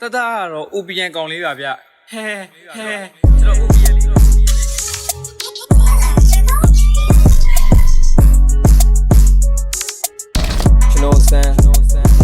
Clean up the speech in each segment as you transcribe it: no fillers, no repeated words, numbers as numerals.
တကတော့ OPN ကောင်လေးပါဗျဟဲကျွန်တော် OPN လေးတော့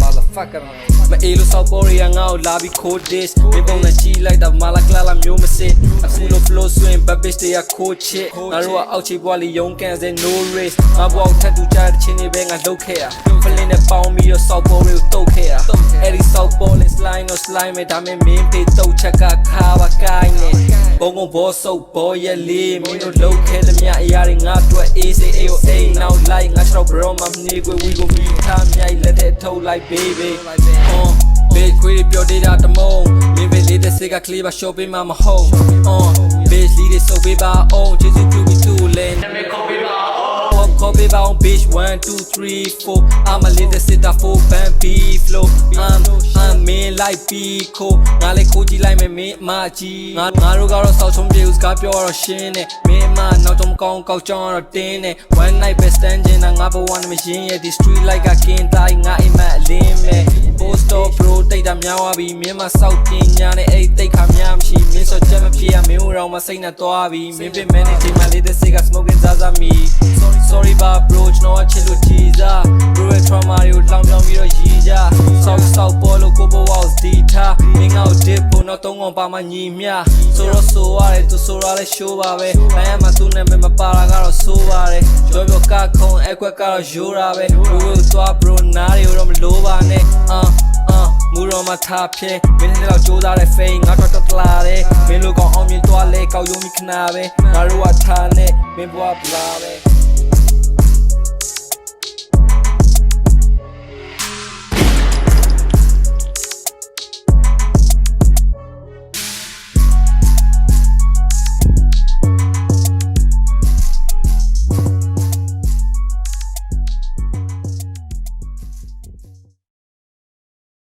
motherfucker မအေးလို့ဆောက်ပေါ်ရီယာငါ့ကိုလာပြီး code this မင်းပုံနဲ့ကြီးလိုက်တာမာလာကလာလာမျိုးမစစ်အခုလို flow swing but bitch တွေက code shit ငါတို့ကအောက်ချီပွားလီရုံးကန်စဲ no race ငါဘွားကိုထပ်တူချတဲ့ချင်းတွေပဲငါလုပ်ခဲ့ရဖလင်းနဲ့ပေါင်းပြီးတော့ဆောက်ပေါ်ရီကိုတုတ်ခဲ့ရအဲ့ဒီဆောက်ပေါ်နဲ့ slime တော့ slime မဲ့ဒါမဲ့မင်းဖေးတုတ်ချက်ကခါပါကိုင်းနဲ့ဘုံဘောဆုပ်ဘောရဲ့လေးမင်းတို့လုပ်ခဲ့သမျှအရာတွေငါတို့ ACAOA now like ငါချောက် bro မနေကွယ် we go meet ထားမြိုက်လက်တဲ့ထုတ်လိုက် baby bitch ခွေးပြောသေးတာတမုံမင်းပဲလေးတဲ့စိတ်ကကလေးပါ show ပေးမှာမဟုတ် bitch လီတွေစုပ်ပေးပါအောင်ကျေးဇူးပြုပြီးသူ့လဲနာမည်ခေါ်ပေးပါအောင်ခေါ်ပေးပါအောင် bitch 1 2 3 4 I'm a little sitter for band beef flow I'm mean like pico ငါလေးခိုးကြည့်လိုက်မယ်မင်းအမကြီးငါတို့ကတော့စောက်ချုံပြေဦးစကားပြောတော့ရှင်းနဲ့မင်းအမနောက်တော့မကောင်းကောက်ကြောင်းတော့တင်းနဲ့ one night best standing ငါဘဝနဲ့မရင်ရဲ့ဒီ street like ကကင်းတိုင်းငါအိမ်မက်အလင်းမဲ့ post of bro တိတ်တာများသွားပြီမင်းမစောက်တင်ညာနဲ့အဲ့တိတ်ခါများမရှိမင်းစောချက်မဖြစ်ရမင်းတို့မှစိတ်နဲ့သွားပြီမင်းပြ manage မှာလေးတဲ့စိတ်က smoking စားစားမီ sorry ပါ bro ကျွန်တော်ချစ်လို့ကြီးစား bro ရဲ့ trauma တွေကိုလောင်ပြောင်းပြီးတော့ရီးကြဆောက်ပေါ်လို့ကိုဘဝကိုဒီထားမင်းငါ့ကို dip ဖို့တော့သုံးကောင်ပါမှညီမျှဆိုတော့ဆိုရတယ်သူဆိုရလဲ show ပါပဲဘယ်မှာသူနဲ့မပါတာကတော့ဆိုပါတယ်ကြောပြောကခုံအကွက်ကတော့ရိုးတာပဲ bro သွား bro နားတွေကိုတော့မလိုပါနဲ့မူတော်မှာထားဖြဲမင်းနဲ့တော့ကြိုးစားတဲ့ fame ငါတော့တလာတယ်မင်းလိုကောင်အောင်မြင်သွားလဲကောက်ယုံမိခဏပဲငါတို့ကထားနဲ့မင်းဘွားပလာပဲ